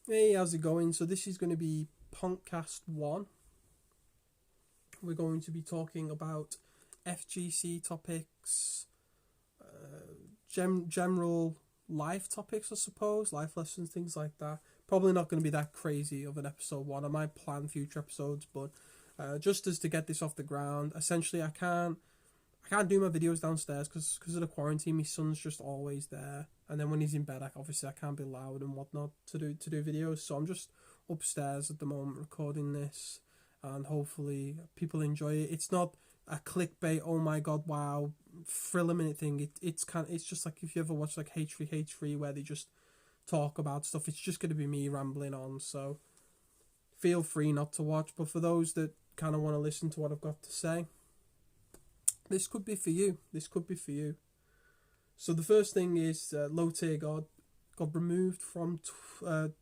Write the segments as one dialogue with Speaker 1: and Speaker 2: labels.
Speaker 1: Hey, how's it going? So this is going to be Ponkcast 1. We're going to be talking about FGC topics, general life topics, I suppose, life lessons, things like that. Probably not going to be that crazy of an episode 1. I might plan future episodes, but just as to get this off the ground, essentially I can't do my videos downstairs because of the quarantine. My son's just always there, and then when he's in bed, obviously I can't be loud and whatnot to do videos. So I'm just upstairs at the moment recording this, and hopefully people enjoy it. It's not a clickbait. Oh my god! Wow, thriller minute thing. It's just like if you ever watch like H3 where they just talk about stuff. It's just gonna be me rambling on. So feel free not to watch. But for those that kind of want to listen to what I've got to say, this could be for you. This could be for you. So the first thing is low tier god got removed from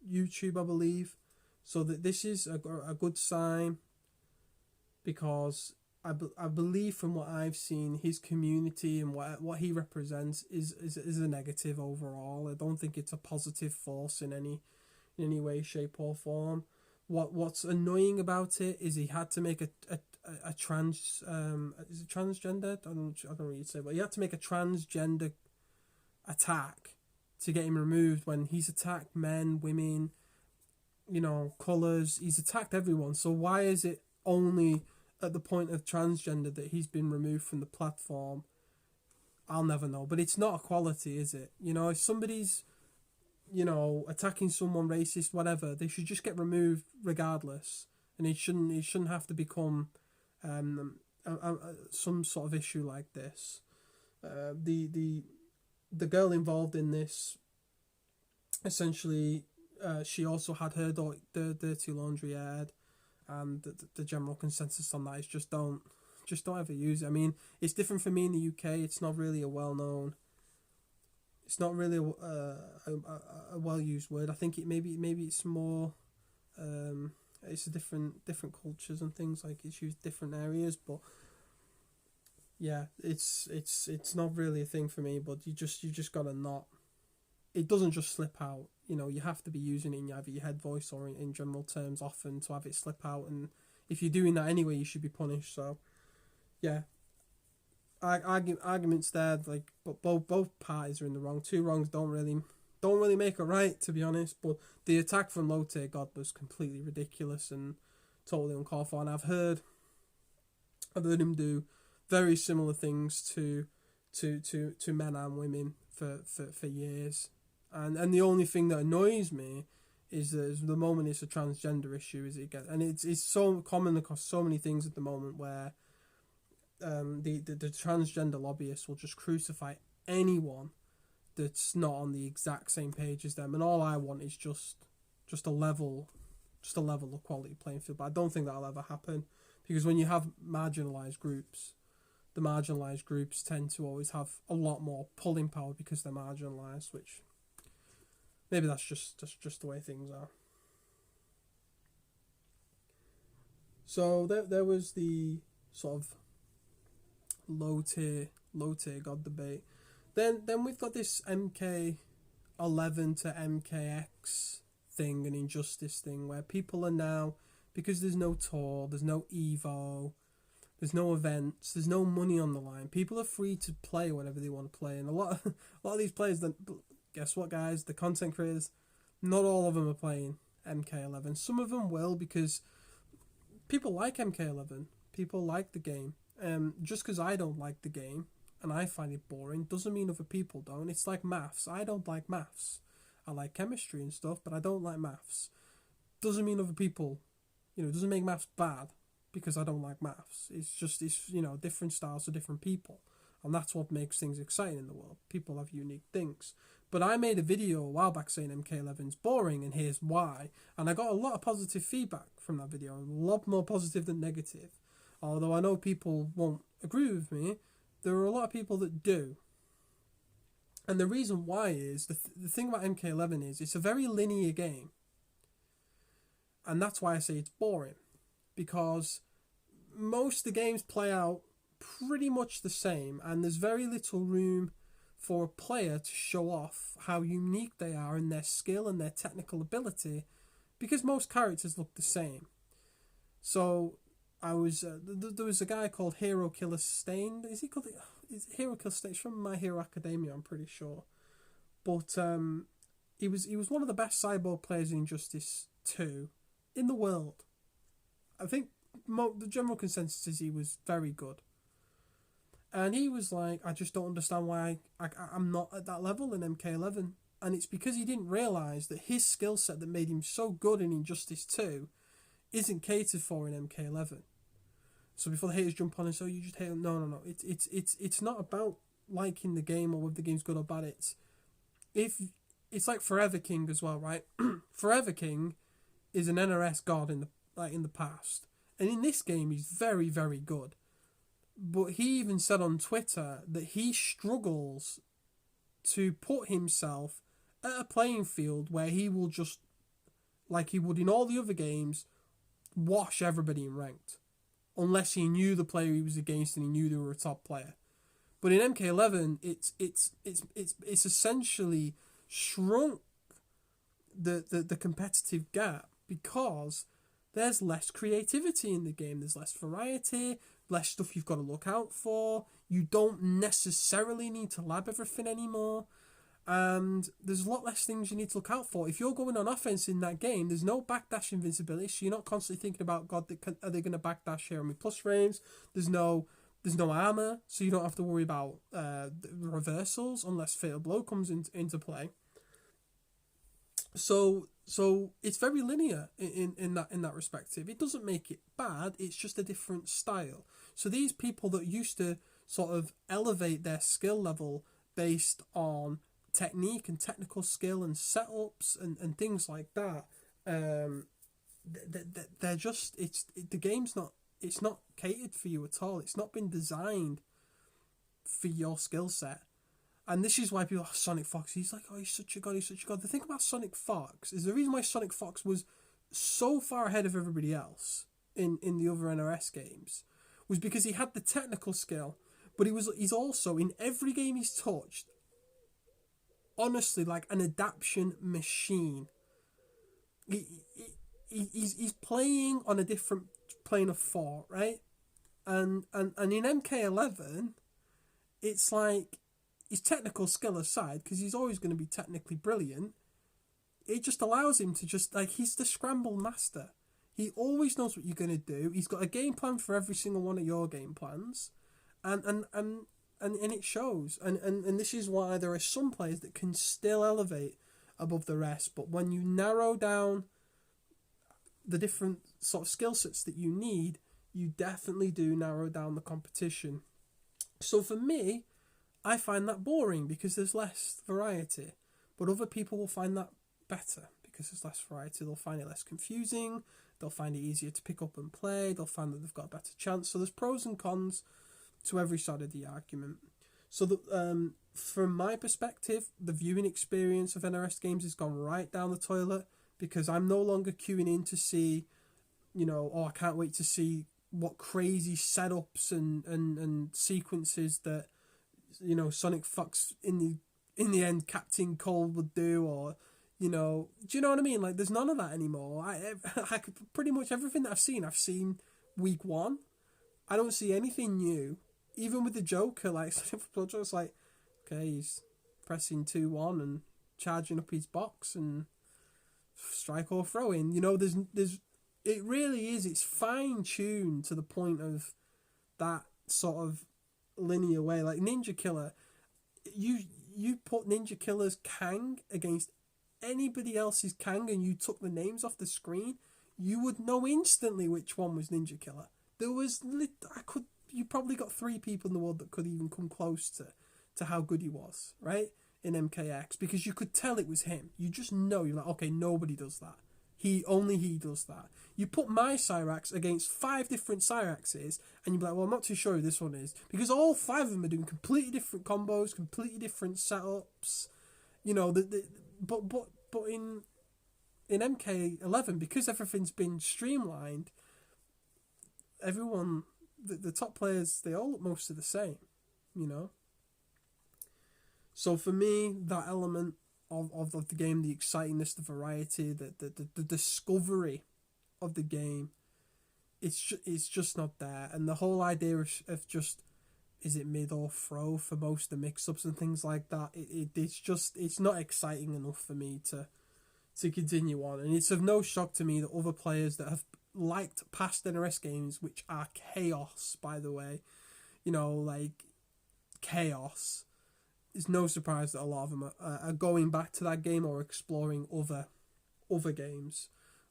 Speaker 1: YouTube, I believe. So that this is a good sign because I believe from what I've seen, his community and what he represents is a negative overall. I don't think it's a positive force in any way, shape or form. What's annoying about it is he had to make a trans is it transgender? I don't really say, but he had to make a transgender attack to get him removed when he's attacked men, women, colours. He's attacked everyone. So why is it only at the point of transgender that he's been removed from the platform? I'll never know. But it's not equality, is it? If somebody's attacking someone, racist, whatever, they should just get removed regardless, and it shouldn't have to become some sort of issue like this. The girl involved in this, essentially, she also had her dirty laundry aired, and the general consensus on that is just don't ever use it. I mean, it's different for me in the UK. It's not really a well known. It's not really a well used word. I think maybe it's more. It's a different cultures and things, like it's used different areas, but yeah, it's not really a thing for me. But you just gotta not. It doesn't just slip out. You have to be using it in either your head voice or in general terms often to have it slip out. And if you're doing that anyway, you should be punished. So yeah, arguments there, like, but both parties are in the wrong. Two wrongs don't really make a right, to be honest. But the attack from low tier god was completely ridiculous and totally uncalled for. And I've heard him do very similar things to men and women for years. And the only thing that annoys me is that the moment it's a transgender issue, is it gets, and it's so common across so many things at the moment where the transgender lobbyists will just crucify anyone that's not on the exact same page as them, and all I want is just a level of quality playing field. But I don't think that'll ever happen, because when you have marginalized groups, the marginalized groups tend to always have a lot more pulling power because they're marginalized, which maybe that's just the way things are. So there was the sort of low tier god debate. Then we've got this MK11 to MKX thing, an injustice thing, where people are now, because there's no tour, there's no Evo, there's no events, there's no money on the line. People are free to play whenever they want to play, and a lot of these players. Then guess what, guys? The content creators, not all of them are playing MK11. Some of them will, because people like MK11. People like the game. Just because I don't like the game and I find it boring doesn't mean other people don't. It's like maths. I don't like maths. I like chemistry and stuff, but I don't like maths. Doesn't mean other people, it doesn't make maths bad because I don't like maths. It's different styles for different people. And that's what makes things exciting in the world. People have unique things. But I made a video a while back saying MK11's boring, and here's why. And I got a lot of positive feedback from that video, a lot more positive than negative. Although I know people won't agree with me, there are a lot of people that do. And the reason why is, the thing about MK11 is it's a very linear game. And that's why I say it's boring. Because most of the games play out pretty much the same, and there's very little room for a player to show off how unique they are in their skill and their technical ability, because most characters look the same. So I was there was a guy called Hero Killer Stain. Is he called is Hero Killer Stain? It's from My Hero Academia, I'm pretty sure. But he was one of the best cyborg players in Injustice 2 in the world. I think the general consensus is he was very good. And he was like, I just don't understand why I'm not at that level in MK11. And it's because he didn't realise that his skill set that made him so good in Injustice 2 isn't catered for in MK11. So before the haters jump on and say, you just hate him. No. It's not about liking the game or whether the game's good or bad. It's like Forever King as well, right? Forever King is an NRS god in the past. And in this game, he's very, very good. But he even said on Twitter that he struggles to put himself at a playing field where he will just, like he would in all the other games, wash everybody in ranked. Unless he knew the player he was against and he knew they were a top player. But in MK11, it's essentially shrunk the competitive gap because there's less creativity in the game. There's less variety, less stuff you've got to look out for. You don't necessarily need to lab everything anymore. And there's a lot less things you need to look out for. If you're going on offense in that game, there's no backdash invincibility, so you're not constantly thinking about, God, are they going to backdash here on me plus frames? There's no armor, so you don't have to worry about reversals unless Fatal Blow comes into play. So it's very linear in that respective. It doesn't make it bad, it's just a different style. So these people that used to sort of elevate their skill level based on technique and technical skill and setups and things like that, they're just the game's not catered for you at all. It's not been designed for your skill set. And this is why people are Sonic Fox. He's like, oh, he's such a god. The thing about Sonic Fox is the reason why Sonic Fox was so far ahead of everybody else in the other NRS games was because he had the technical skill, but he's also, in every game he's touched, honestly, like an adaptation machine. He's playing on a different plane of thought, right? And in MK11, it's like, his technical skill aside, because he's always going to be technically brilliant, it just allows him to just, like, he's the scramble master. He always knows what you're going to do. He's got a game plan for every single one of your game plans. And it shows. And this is why there are some players that can still elevate above the rest. But when you narrow down the different sort of skill sets that you need, you definitely do narrow down the competition. So for me, I find that boring because there's less variety. But other people will find that better because there's less variety. They'll find it less confusing. They'll find it easier to pick up and play. They'll find that they've got a better chance. So there's pros and cons to every side of the argument. So from my perspective, the viewing experience of NRS games has gone right down the toilet because I'm no longer queuing in to see, I can't wait to see what crazy setups and sequences that, Sonic Fox in the end Captain Cold would do, or do you know what I mean? Like, there's none of that anymore. I could pretty much everything that I've seen week one. I don't see anything new. Even with the Joker, like it's like, okay, he's pressing 2-1 and charging up his box and strike or throw in. There's it really is. It's fine tuned to the point of that sort of linear way. Like Ninja Killer, you put Ninja Killer's Kang against anybody else's Kang and you took the names off the screen, you would know instantly which one was Ninja Killer. You probably got 3 people in the world that could even come close to how good he was, right? In MKX, because you could tell it was him. You just know, you're like, okay, nobody does that. Only he does that. You put my Cyrax against 5 different Cyraxes, and you're like, well, I'm not too sure who this one is, because all 5 of them are doing completely different combos, completely different setups. But in MK11, because everything's been streamlined, everyone, the top players, they all look mostly the same, So for me, that element of the game, the excitingness, the variety, the discovery of the game, it's just not there. And the whole idea of just, is it mid or throw for most of the mix-ups and things like that, it's not exciting enough for me to continue on. And it's of no shock to me that other players that have liked past NRS games, which are chaos, by the way, like chaos, it's no surprise that a lot of them are going back to that game or exploring other games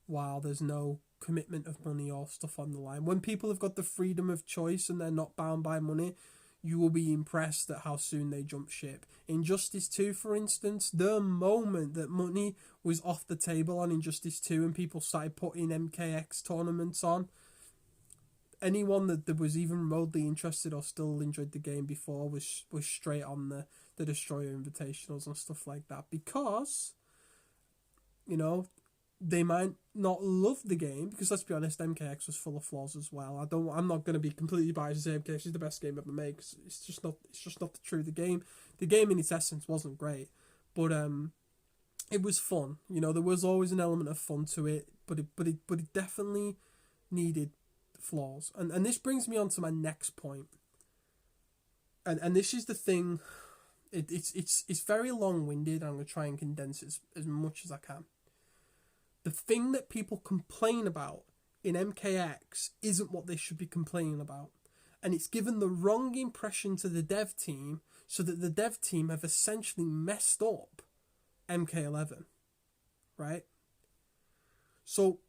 Speaker 1: while there's no commitment of money or stuff on the line. When people have got the freedom of choice and they're not bound by money, you will be impressed at how soon they jump ship. Injustice 2, for instance, the moment that money was off the table on Injustice 2 and people started putting MKX tournaments on, anyone that was even remotely interested or still enjoyed the game before was straight on the Destroyer Invitationals and stuff like that, because, they might not love the game, because let's be honest, MKX was full of flaws as well. I'm not going to be completely biased and say MKX is the best game ever made, because it's just not the truth. The game in its essence wasn't great, but it was fun. There was always an element of fun to it, but it definitely needed flaws. And this brings me on to my next point. And this is the thing. It's very long-winded. I'm going to try and condense it as much as I can. The thing that people complain about in MKX isn't what they should be complaining about. And it's given the wrong impression to the dev team, so that the dev team have essentially messed up MK11. Right? So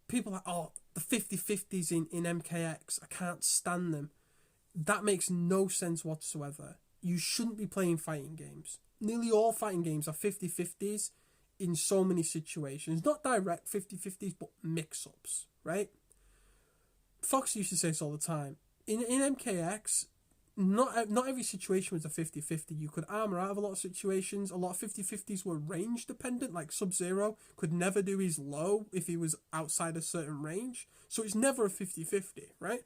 Speaker 1: people are like, the 50-50s in MKX, I can't stand them. That makes no sense whatsoever. You shouldn't be playing fighting games. Nearly all fighting games are 50-50s in so many situations. Not direct 50-50s, but mix-ups, right? Fox used to say this all the time. In MKX, not every situation was a 50-50. You could armor out of a lot of situations. A lot of 50-50s were range dependent, like Sub-Zero could never do his low if he was outside a certain range. So it's never a 50-50, right?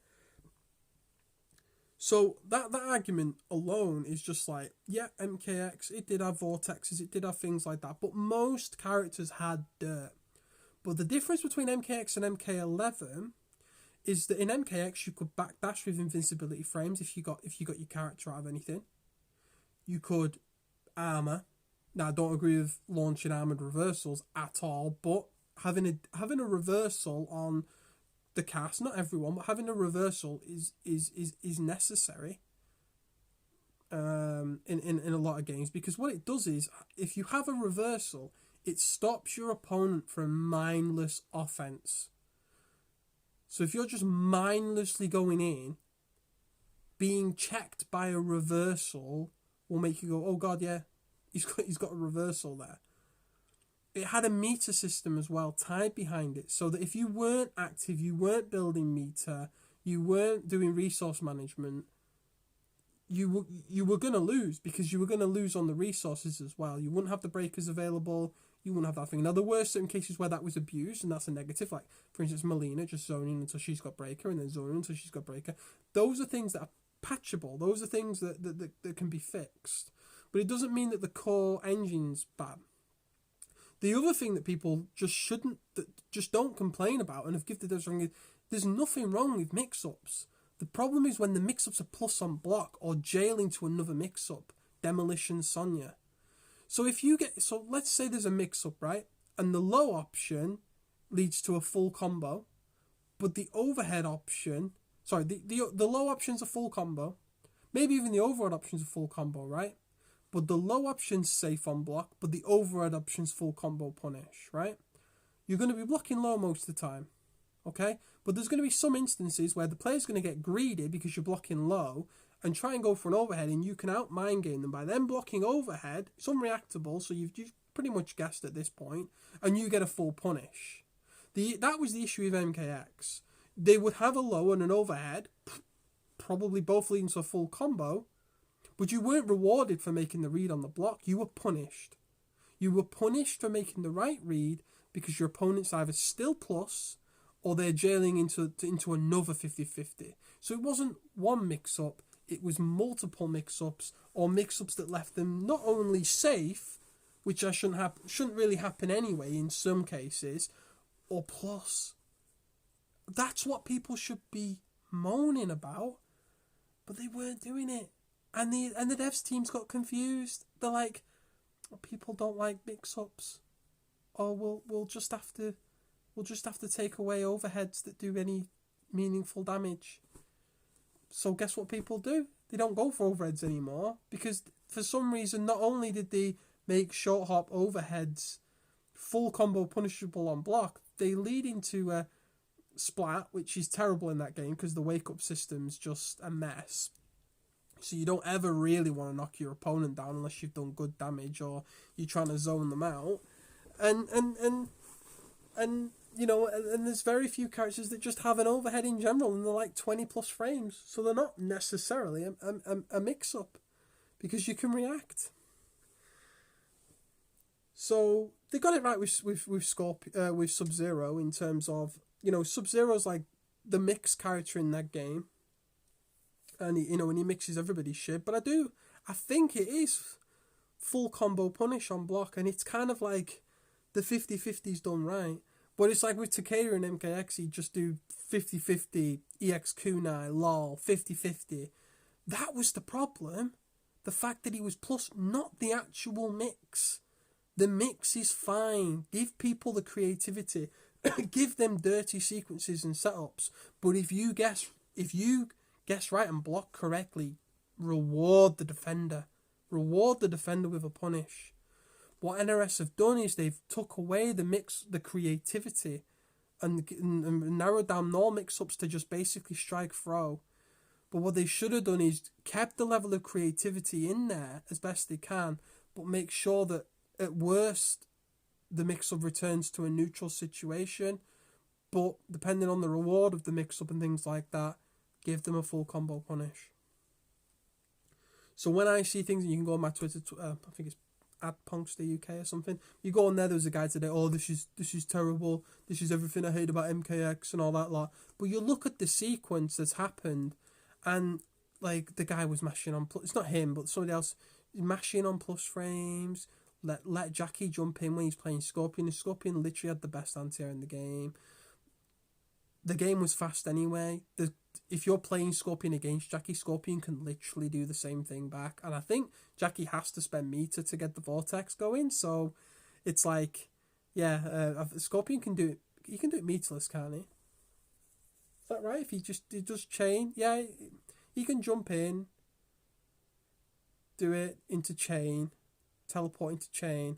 Speaker 1: So that argument alone is just like, yeah, MKX, it did have vortexes, it did have things like that, but most characters had dirt. But the difference between MKX and MK11 is that in MKX you could backdash with invincibility frames if you got your character out of anything. You could armor. Now I don't agree with launching armored reversals at all, but having a reversal on the cast, not everyone, but having a reversal is necessary in a lot of games, because what it does is, if you have a reversal, it stops your opponent from mindless offense. So if you're just mindlessly going in, being checked by a reversal will make you go, oh god, yeah, he's got a reversal there. It had a meter system as well tied behind it, so that if you weren't active, you weren't building meter, you weren't doing resource management, you were going to lose, because you were going to lose on the resources as well. You wouldn't have the breakers available, you wouldn't have that thing. Now, there were certain cases where that was abused, and that's a negative, like, for instance, Melina just zoning until she's got breaker, and then zoning until she's got breaker. Those are things that are patchable. Those are things that can be fixed. But it doesn't mean that the core engine's bad. The other thing that people just don't complain about and have gifted us wrong is, there's nothing wrong with mix-ups. The problem is when the mix-ups are plus on block or jailing to another mix-up. Demolition Sonya. So let's say there's a mix-up, right? And the low option leads to a full combo, but the overhead option, the low option's a full combo, maybe even the overhead option's a full combo, right? But the low option's safe on block, but the overhead option's full combo punish, right? You're going to be blocking low most of the time, okay? But there's going to be some instances where the player's going to get greedy because you're blocking low and try and go for an overhead, and you can out-mind game them by them blocking overhead. It's unreactable, so you've pretty much guessed at this point, and you get a full punish. That was the issue with MKX. They would have a low and an overhead, probably both leading to a full combo, but you weren't rewarded for making the read on the block. You were punished. You were punished for making the right read because your opponent's either still plus or they're jailing into another 50-50. So it wasn't one mix-up. it was multiple mix-ups, or mix-ups that left them not only safe, which shouldn't really happen anyway in some cases, or plus. That's what people should be moaning about, but they weren't doing it. And the devs teams got confused. They're like, people don't like mix-ups, or we'll just have to take away overheads that do any meaningful damage. So guess what people do? They don't go for overheads anymore, because for some reason not only did they make short hop overheads full combo punishable on block, they lead into a splat, which is terrible in that game because the wake up system's just a mess. So you don't ever really want to knock your opponent down unless you've done good damage or you're trying to zone them out. And you know, and there's very few characters that just have an overhead in general, and they're like 20 plus frames, so they're not necessarily a mix up, because you can react. So they got it right with Sub-Zero in terms of, you know, Sub-Zero's like the mix character in that game, and he, you know, when he mixes everybody's shit. But I think it is full combo punish on block, and it's kind of like the 50-50's done right. But it's like with Takeda and MKX, he'd just do 50-50, EX Kunai, LOL, 50-50. That was the problem. The fact that he was plus, not the actual mix. The mix is fine. Give people the creativity. Give them dirty sequences and setups. But if you guess right and block correctly, reward the defender. Reward the defender with a punish. What NRS have done is they've took away the mix, the creativity, and narrowed down all mix-ups to just basically strike throw. But what they should have done is kept the level of creativity in there as best they can, but make sure that at worst the mix-up returns to a neutral situation. But depending on the reward of the mix-up and things like that, give them a full combo punish. So when I see things, and you can go on my Twitter, I think it's at Punks the UK or something. You go on there. There was a guy today. Oh, this is terrible. This is everything I hate about MKX and all that lot. But you look at the sequence that's happened, and like the guy was mashing on. It's not him, but somebody else mashing on plus frames. Let Jackie jump in when he's playing Scorpion. And Scorpion literally had the best anti-air in the game. The game was fast anyway. If you're playing Scorpion against Jackie, Scorpion can literally do the same thing back. And I think Jackie has to spend meter to get the Vortex going. So it's like, yeah, Scorpion can do it. He can do it meterless, can't he? Is that right? If he does chain, yeah, he can jump in, do it into chain, teleport into chain,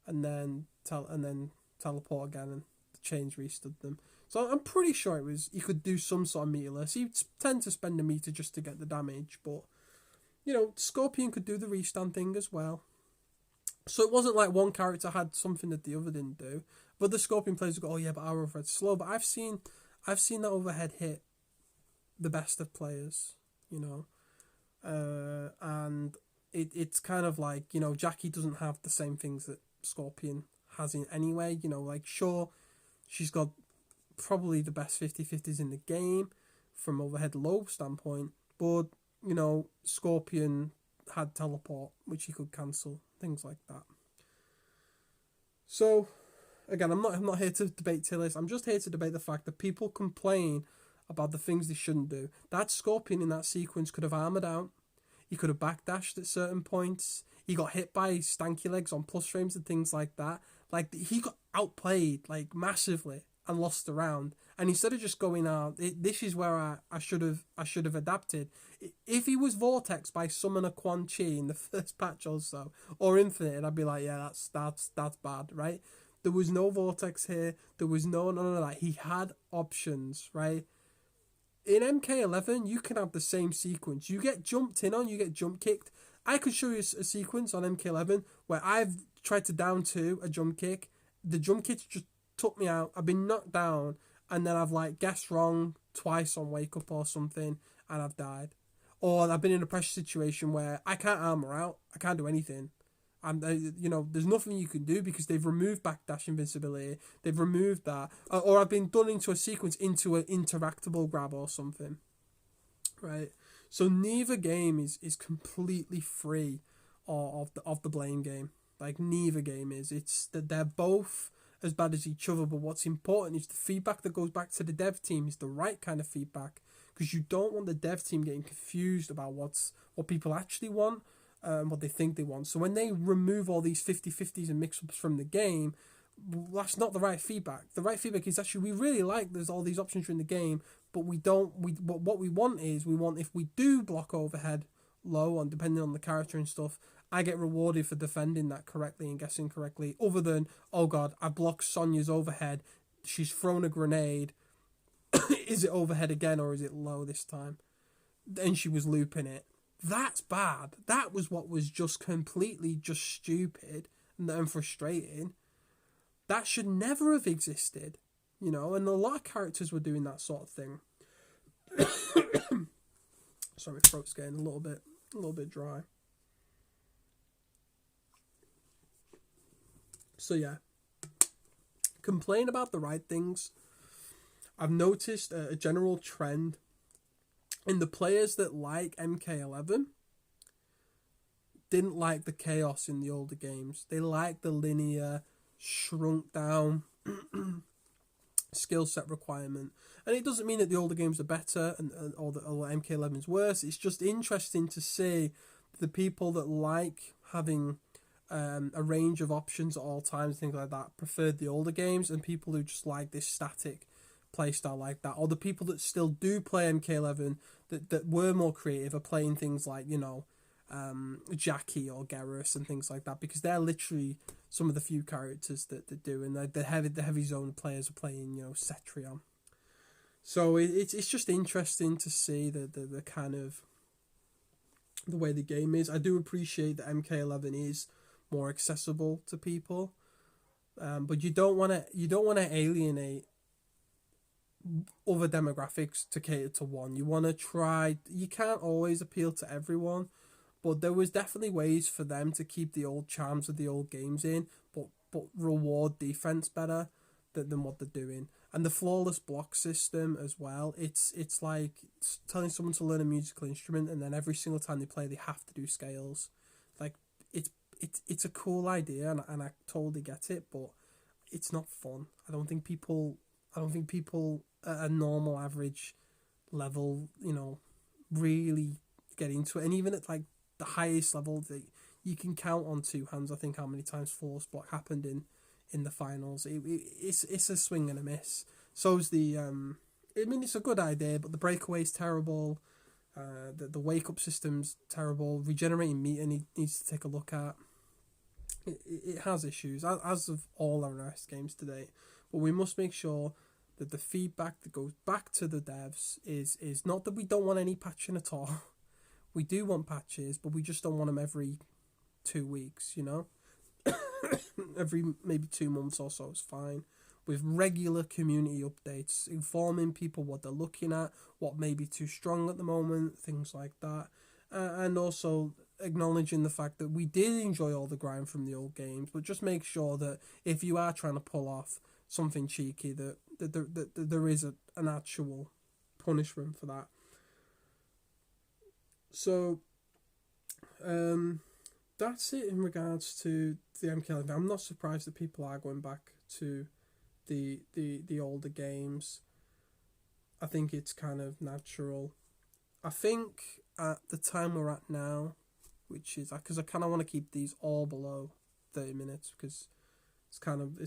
Speaker 1: and then teleport again, and the chains restood them. So I'm pretty sure he could do some sort of meterless. He'd tend to spend a meter just to get the damage, but, you know, Scorpion could do the restand thing as well. So it wasn't like one character had something that the other didn't do. But the Scorpion players go, oh yeah, but our overhead's slow. But I've seen that overhead hit the best of players, you know. And it's kind of like, you know, Jackie doesn't have the same things that Scorpion has in anyway. You know, like, sure, she's got probably the best 50-50s in the game from overhead low standpoint, but, you know, Scorpion had teleport, which he could cancel, things like that. So again, I'm not here to debate tier list. I'm just here to debate the fact that people complain about the things they shouldn't do. That Scorpion in that sequence could have armored out. He could have backdashed at certain points. He got hit by stanky legs on plus frames and things like that. Like, he got outplayed like massively and lost the round. And instead of just going out, this is where I should have adapted. If he was Vortex by Summoner Quan Chi in the first patch also, or Infinite, I'd be like, yeah, that's bad, right? There was no Vortex here. There was none of that. He had options, right? In MK11, you can have the same sequence. You get jumped in on, you get jump kicked. I could show you a sequence on MK11 where I've tried to down to a jump kick. The jump kick just took me out. I've been knocked down, and then I've like guessed wrong twice on wake up or something, and I've died. Or I've been in a pressure situation where I can't armor out. I can't do anything. You know, there's nothing you can do because they've removed backdash invincibility. They've removed that. Or I've been done into a sequence into an interactable grab or something. Right? So neither game is completely free of the blame game. Like, neither game is. It's that they're both as bad as each other, but what's important is the feedback that goes back to the dev team is the right kind of feedback, because you don't want the dev team getting confused about what people actually want, what they think they want. So when they remove all these 50-50s and mix-ups from the game, that's not the right feedback. The right feedback is actually, we really like there's all these options in the game, but what we want is, if we do block overhead low, on depending on the character and stuff, I get rewarded for defending that correctly and guessing correctly, other than, oh god, I blocked Sonya's overhead, she's thrown a grenade, is it overhead again or is it low this time? And she was looping it. That's bad. That was what was just completely just stupid and frustrating. That should never have existed, and a lot of characters were doing that sort of thing. Sorry, my throat's getting a little bit dry. So yeah, complain about the right things. I've noticed a general trend in the players that like MK11 didn't like the chaos in the older games. They like the linear, shrunk down skill set requirement. And it doesn't mean that the older games are better or MK11 is worse. It's just interesting to see the people that like having a range of options at all times, things like that, preferred the older games, and people who just like this static playstyle like that, or the people that still do play MK11 that were more creative are playing things like, Jackie or Garrus and things like that, because they're literally some of the few characters that do, and the heavy zone players are playing, Cetrion. So it's just interesting to see the kind of the way the game is. I do appreciate that MK11 is more accessible to people, but you don't want to alienate other demographics to cater to one. You want to try. You can't always appeal to everyone, but there was definitely ways for them to keep the old charms of the old games in, but reward defense better than what they're doing. And the flawless block system as well. It's like telling someone to learn a musical instrument, and then every single time they play, they have to do scales. Like, it's a cool idea, and I totally get it, but it's not fun. I don't think people at a normal average level, really get into it. And even at like the highest level, you can count on two hands, I think, how many times flawless block happened in the finals. It's a swing and a miss. So's the it's a good idea, but the breakaway's terrible. The wake up system's terrible. Regenerating meter needs to take a look at. It has issues, as of all our RS games to date. But we must make sure that the feedback that goes back to the devs is not that we don't want any patching at all. We do want patches, but we just don't want them every 2 weeks, Every maybe 2 months or so is fine. With regular community updates, informing people what they're looking at, what may be too strong at the moment, things like that. And also acknowledging the fact that we did enjoy all the grind from the old games, but just make sure that if you are trying to pull off something cheeky, that there is an actual punishment for that. So, that's it in regards to the MK11. I'm not surprised that people are going back to the older games. I think it's kind of natural. I think at the time we're at now, which is because I kind of want to keep these all below 30 minutes, because it's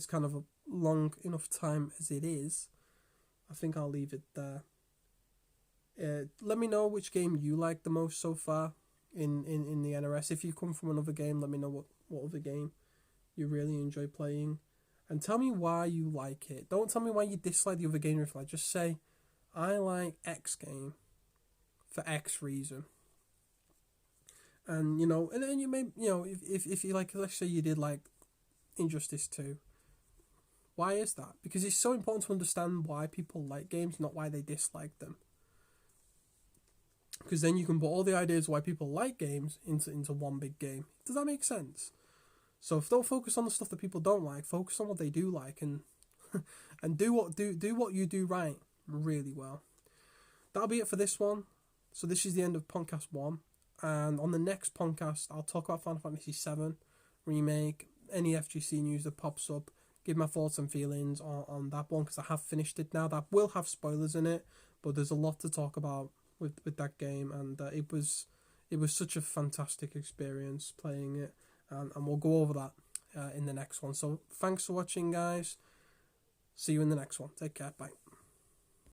Speaker 1: kind of a long enough time as it is. I think I'll leave it there. Let me know which game you like the most so far in the NRS. If you come from another game, let me know what other game you really enjoy playing, and tell me why you like it. Don't tell me why you dislike the other game. If I just say, I like X game for X reason. And and then you may, if you like, let's say you did like Injustice 2. Why is that? Because it's so important to understand why people like games, not why they dislike them. Because then you can put all the ideas why people like games into one big game. Does that make sense? So don't focus on the stuff that people don't like. Focus on what they do like, and and do what you do right really well. That'll be it for this one. So this is the end of Ponkcast 1. And on the next podcast, I'll talk about Final Fantasy VII Remake, any FGC news that pops up, give my thoughts and feelings on that one, because I have finished it now. That will have spoilers in it, but there's a lot to talk about with that game, and it was such a fantastic experience playing it, and we'll go over that in the next one. So thanks for watching, guys. See you in the next one. Take care. Bye.